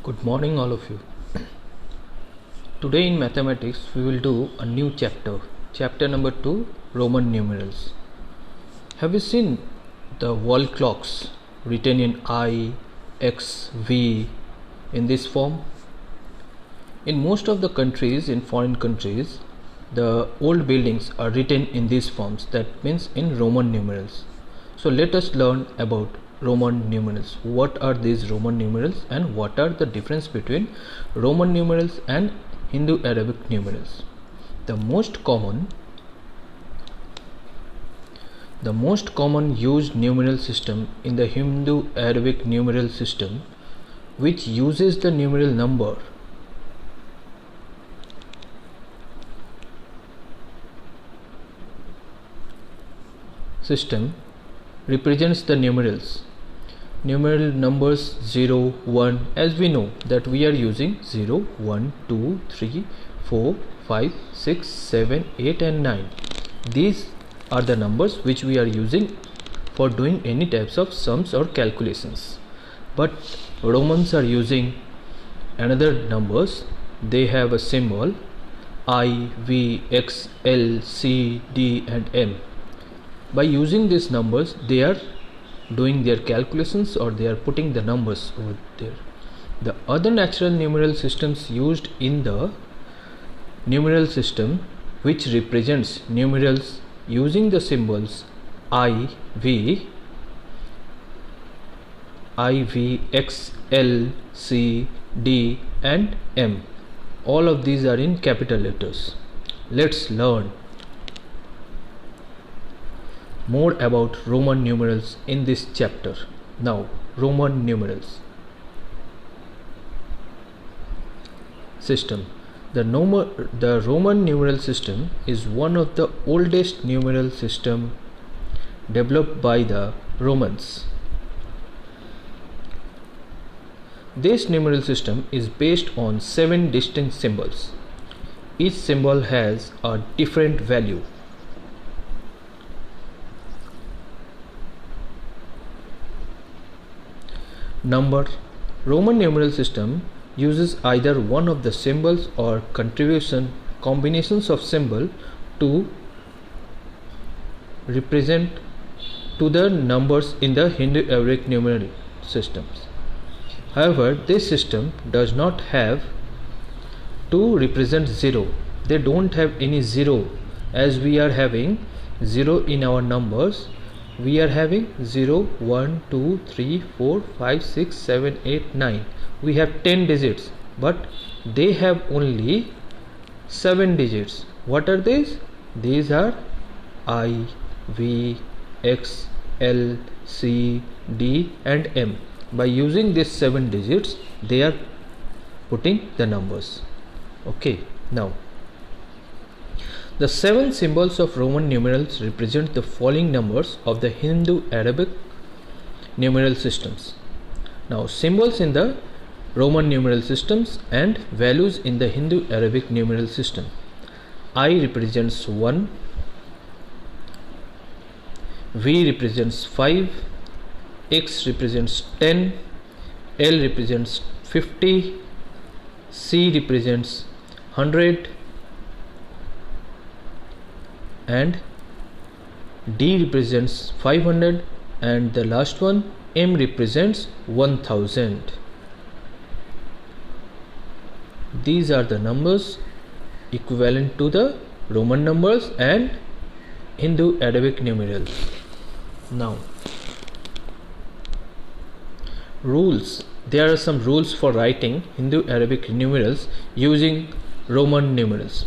Good morning, all of you. Today in mathematics, we will do a new chapter. Chapter number 2, Roman numerals. Have you seen the wall clocks written in I, X, V in this form? In most of the countries, in foreign countries, the old buildings are written in these forms. That means in Roman numerals. So let us learn about Roman numerals. What are these Roman numerals and what are the difference between Roman numerals and Hindu-Arabic numerals? The most common used numeral system in the Hindu-Arabic numeral system, which uses the numeral number system, represents the numerals numbers 0, 1, as we know that we are using 0, 1, 2, 3, 4, 5, 6, 7, 8 and 9. These are the numbers which we are using for doing any types of sums or calculations. But Romans are using another numbers. They have a symbol I, V, X, L, C, D and M. By using these numbers, they are doing their calculations or they are putting the numbers over there. The other natural numeral systems used in the numeral system, which represents numerals using the symbols I, V, X, L, C, D and M. All of these are in capital letters. Let's learn more about Roman numerals in this chapter. Now, Roman numerals system. The Roman numeral system is one of the oldest numeral system developed by the Romans. This numeral system is based on 7 distinct symbols. Each symbol has a different value. Number. Roman numeral system uses either one of the symbols or combinations of symbol to represent to the numbers in the Hindu-Arabic numeral systems. However, this system does not have to represent 0. They don't have any 0, as we are having 0 in our numbers. We are having 0, 1, 2, 3, 4, 5, 6, 7, 8, 9. We have 10 digits, but they have only 7 digits. What are these? These are I, V, X, L, C, D and M. By using these 7 digits, they are putting the numbers. Okay, now the 7 symbols of Roman numerals represent the following numbers of the Hindu-Arabic numeral systems. Now, symbols in the Roman numeral systems and values in the Hindu-Arabic numeral system. I represents 1, V represents 5, X represents 10, L represents 50, C represents 100, and D represents 500, and the last one M represents 1000. These are the numbers equivalent to the Roman numbers and Hindu-Arabic numerals. Now, rules. There are some rules for writing Hindu-Arabic numerals using Roman numerals.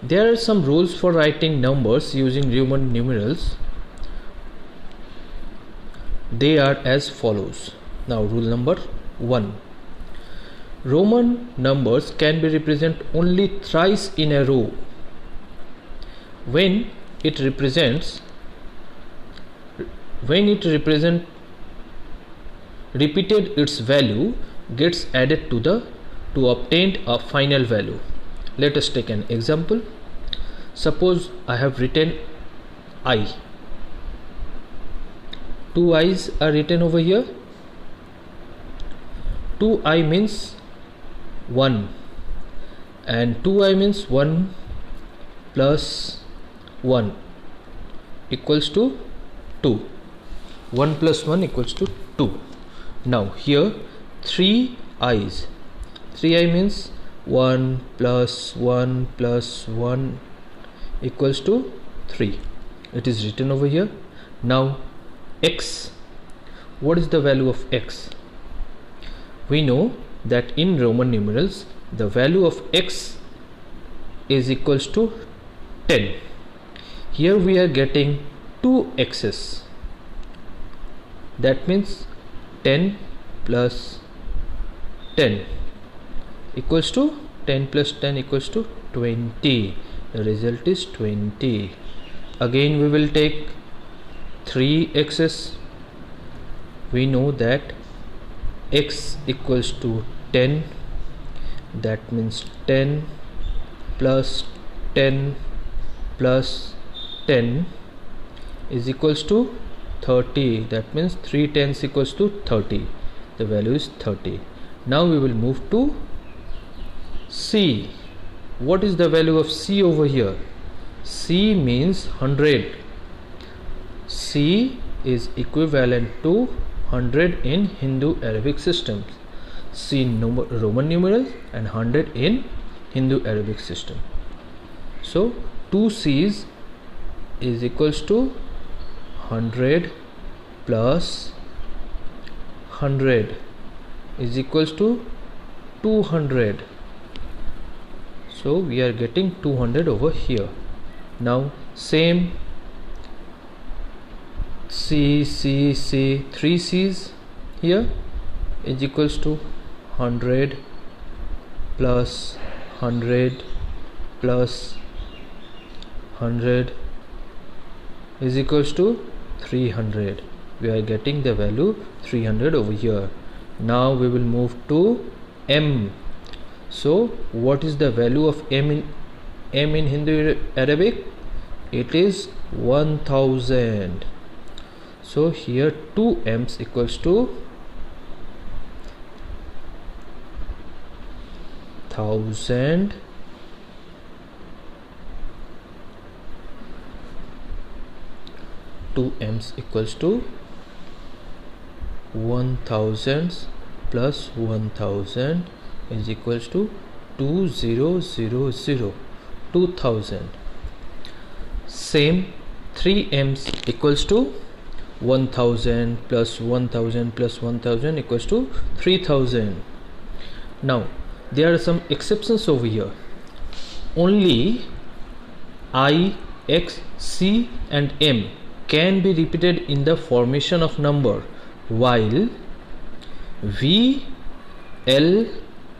There are some rules for writing numbers using Roman numerals. They are as follows. Now, rule number 1. Roman numbers can be represented only thrice in a row. When it represents repeated, its value gets added to obtain a final value. Let us take an example. Suppose I have written I. 2 I's are written over here. 2i means 1 and 2i means 1 plus 1 equals to 2. 1 plus 1 equals to 2. Now here 3i's. 3i means 1 plus 1 plus 1 equals to 3. It is written over here. Now x. What is the value of x? We know that in Roman numerals the value of x is equals to 10. Here we are getting 2 x's. That means 10 plus 10 equals to 10 plus 10 equals to 20. The result is 20. Again we will take 3 x's. We know that x equals to 10. That means 10 plus 10 plus 10 is equals to 30. That means 3 tens equals to 30. The value is 30. Now we will move to c. What is the value of c over here? C means 100. C is equivalent to 100 in Hindu-Arabic systems. C in Roman numerals and 100 in Hindu-Arabic system. So 2 C's is equals to 100 plus 100 is equals to 200. So we are getting 200 over here. Now same C, 3 C's here is equals to 100 plus 100 plus 100 is equals to 300. We are getting the value 300 over here. Now we will move to m. So what is the value of m in Hindu Arabic? It is 1000. So here 2 m's equals to 1000 2 m's equals to 1000 plus 1000 is equals to 2000. 2000. Same 3 m's equals to 1000 plus 1000 plus 1000 equals to 3000. Now there are some exceptions over here. Only I, X, C and M can be repeated in the formation of number, while V, L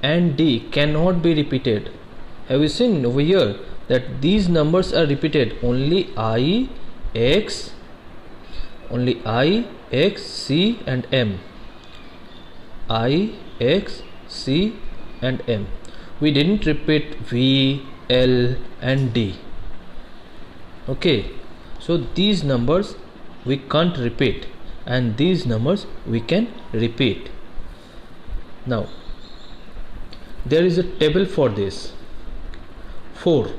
and D cannot be repeated. Have you seen over here that these numbers are repeated? Only I, X, C and M. I, X, C and M. We didn't repeat V, L and D. Okay, so these numbers we can't repeat and these numbers we can repeat. Now there is a table for this. 4.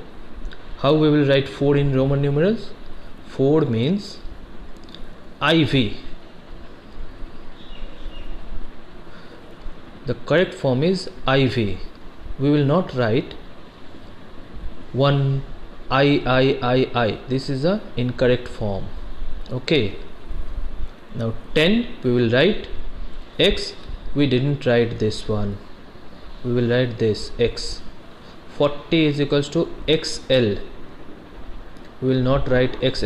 How we will write 4 in Roman numerals? 4 means IV. The correct form is IV. We will not write 1 I. This is a incorrect form. Okay. Now 10 we will write X. We didn't write this one. We will write this X. 40 is equals to XL. We will not write X.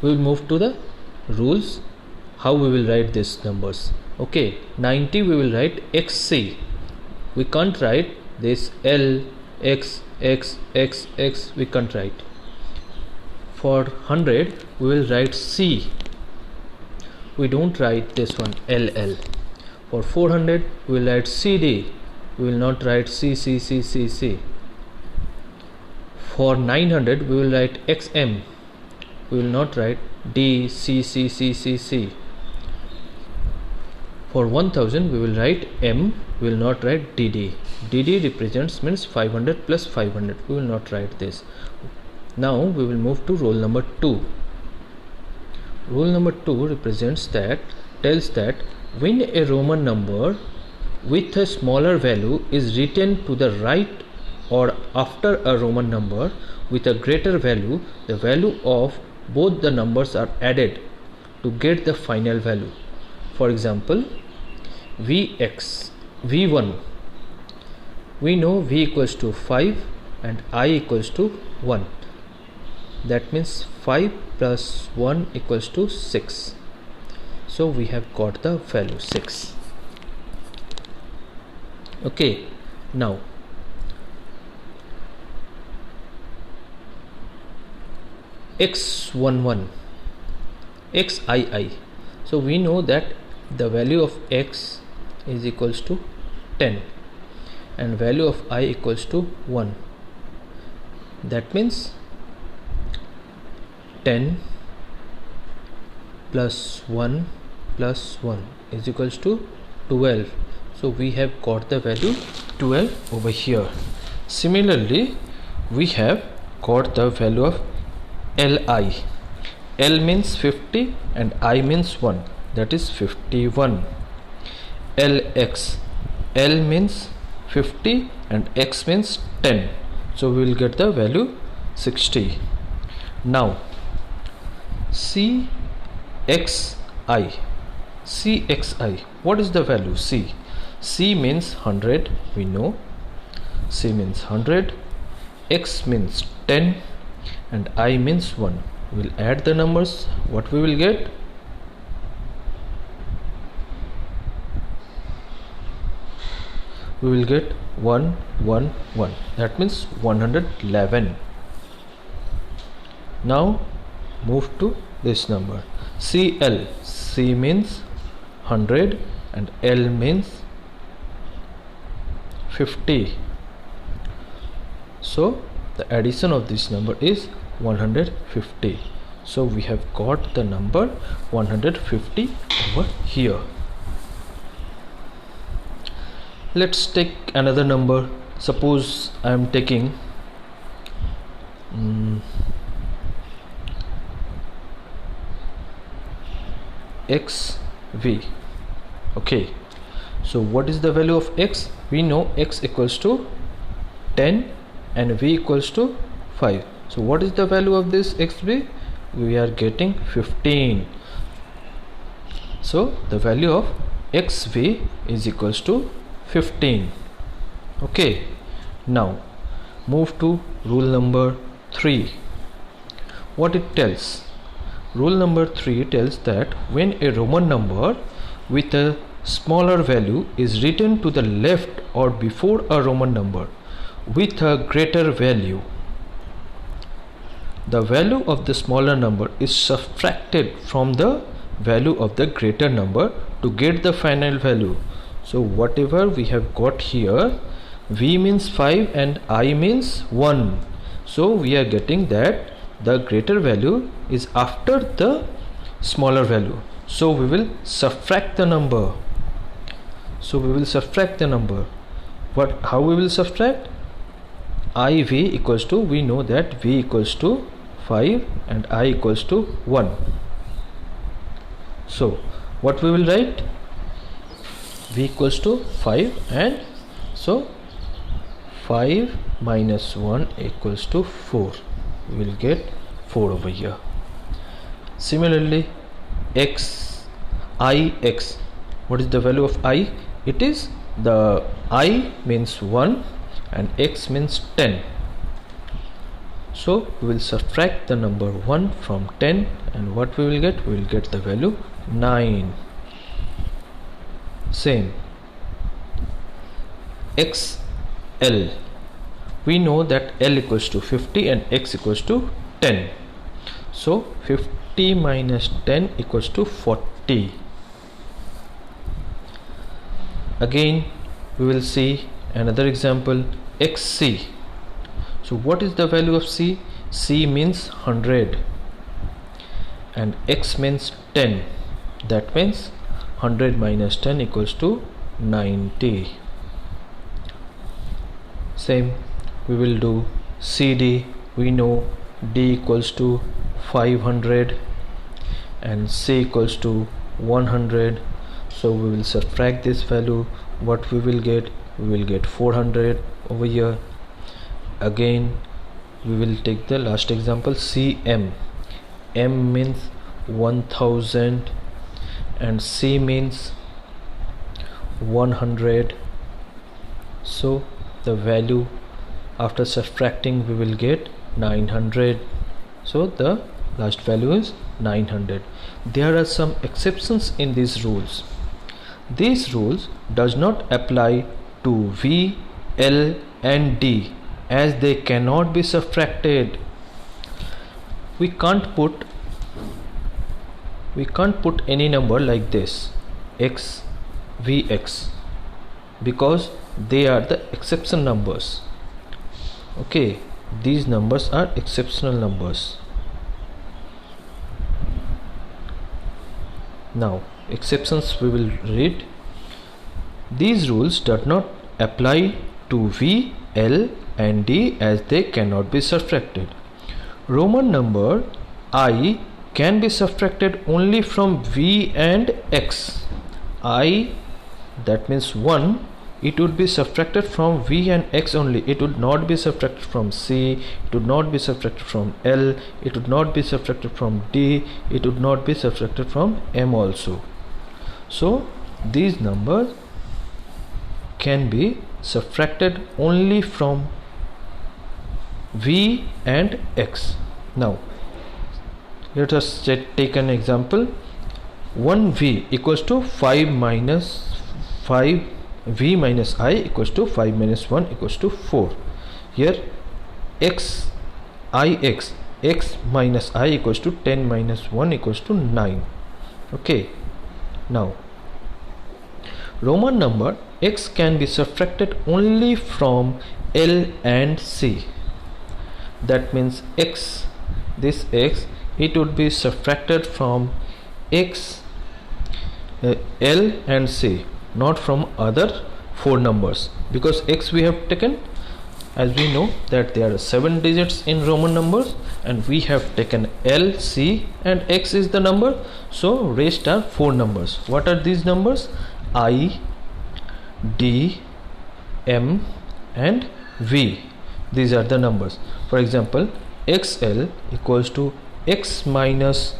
We will move to the rules how we will write these numbers. Okay, 90 we will write XC. We can't write this L, X, we can't write. For 100 we will write C. We don't write this one LL. For 400 we will write CD. We will not write C. For 900 we will write XM. We will not write D, C. For For 1000 we will write M, we will not write DD. DD represents means 500 plus 500, we will not write this. Now we will move to rule number 2. Rule number 2 represents that, tells that when a Roman number with a smaller value is written to the right or after a Roman number with a greater value, the value of both the numbers are added to get the final value. For example, V1, we know V equals to 5 and I equals to 1. That means 5 plus 1 equals to 6. So we have got the value 6. Okay, now X11, XII. So we know that the value of X is equals to 10 and value of I equals to 1. That means 10 plus 1 plus 1 is equals to 12. So we have got the value 12 over here. Similarly, we have got the value of Li. L means 50 and I means 1, that is 51. Lx, L means 50 and X means 10, so we will get the value 60. Now Cxi, what is the value? C means 100, we know. C means 100, X means 10 and I means 1. We will add the numbers. What we will get? We will get 111. That means 111. Now move to this number. CL. C means 100 and L means 50. So the addition of this number is 150. So we have got the number 150 over here. Let's take another number. Suppose I am taking XV. Okay, so what is the value of X? We know X equals to 10 and V equals to 5. So what is the value of this XV? We are getting 15. So the value of XV is equals to 15. Okay, now move to rule number 3. What it tells? Rule number 3 tells that when a Roman number with a smaller value is written to the left or before a Roman number with a greater value, the value of the smaller number is subtracted from the value of the greater number to get the final value. So whatever we have got here, V means 5 and I means 1. So we are getting that the greater value is after the smaller value. So we will subtract the number. How we will subtract? IV equals to, we know that V equals to 5 and I equals to 1. So what we will write? V equals to 5 and so 5 minus 1 equals to 4. We will get 4 over here. Similarly, Ix, what is the value of I? It is the I means 1 and X means 10. So we will subtract the number 1 from 10 and what we will get? We will get the value 9. Same. XL, we know that L equals to 50 and X equals to 10. So 50 minus 10 equals to 40. Again we will see another example, XC. So what is the value of C? C means 100 and X means 10. That means 100 minus 10 equals to 90. Same we will do CD. We know D equals to 500 and C equals to 100, so we will subtract this value. What we will get? We will get 400 over here. Again we will take the last example, CM. M means 1000 and C means 100, so the value after subtracting we will get 900. So the last value is 900. There are some exceptions in these rules. These rules does not apply to V, L and D as they cannot be subtracted. We can't put any number like this x Vx because they are the exception numbers. Okay, these numbers are exceptional numbers. Now exceptions we will read. These rules do not apply to V, L and D as they cannot be subtracted. Roman number I can be subtracted only from V and X. I, that means 1, it would be subtracted from V and X only. It would not be subtracted from C, it would not be subtracted from L, it would not be subtracted from D, it would not be subtracted from M also. So these numbers can be subtracted only from V and X. Now let us take an example. 1V equals to 5 minus 5, V minus I equals to 5 minus 1 equals to 4. Here x minus I equals to 10 minus 1 equals to 9. Okay, now Roman number x can be subtracted only from L and C. That means x, this x, it would be subtracted from x, L and C, not from other 4 numbers, because x we have taken, as we know that there are 7 digits in Roman numbers and we have taken L, C and X is the number, so rest are 4 numbers. What are these numbers? I, D, M and V. These are the numbers. For example, XL equals to X minus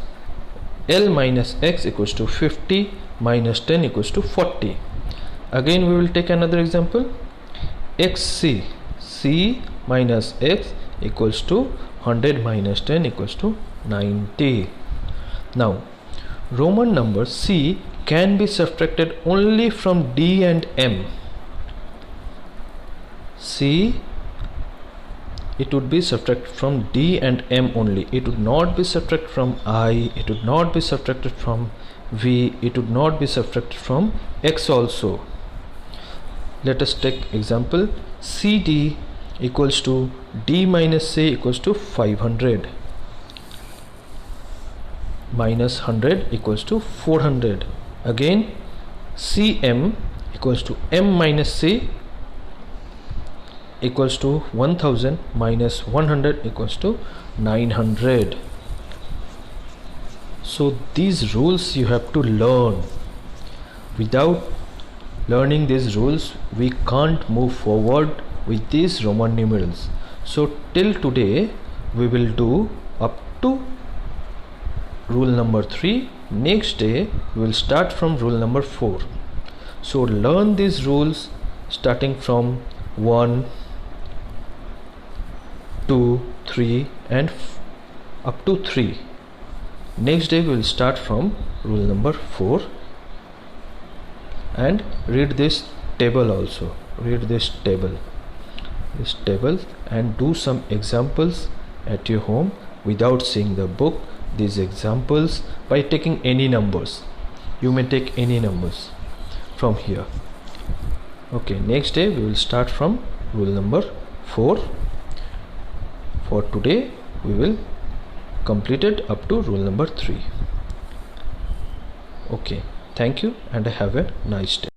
L minus X equals to 50 minus 10 equals to 40. Again we will take another example. XC, C minus X equals to 100 minus 10 equals to 90. Now Roman number C can be subtracted only from D and M. C, it would be subtracted from D and M only. It would not be subtracted from I, it would not be subtracted from V, it would not be subtracted from X also. Let us take example. CD equals to D minus C equals to 500 minus 100 equals to 400. Again CM equals to M minus C equals to 1000 minus 100 equals to 900. So these rules you have to learn. Without learning these rules we can't move forward with these Roman numerals. So till today we will do up to rule number 3. Next day we will start from rule number 4. So learn these rules starting from 1, 2, 3 and up to 3. Next day we will start from rule number 4 and read this table also. Read this table and do some examples at your home without seeing the book. These examples by taking any numbers. You may take any numbers from here. Okay, next day we will start from rule number 4. For today we will complete it up to rule number 3. Okay, Thank you and have a nice day.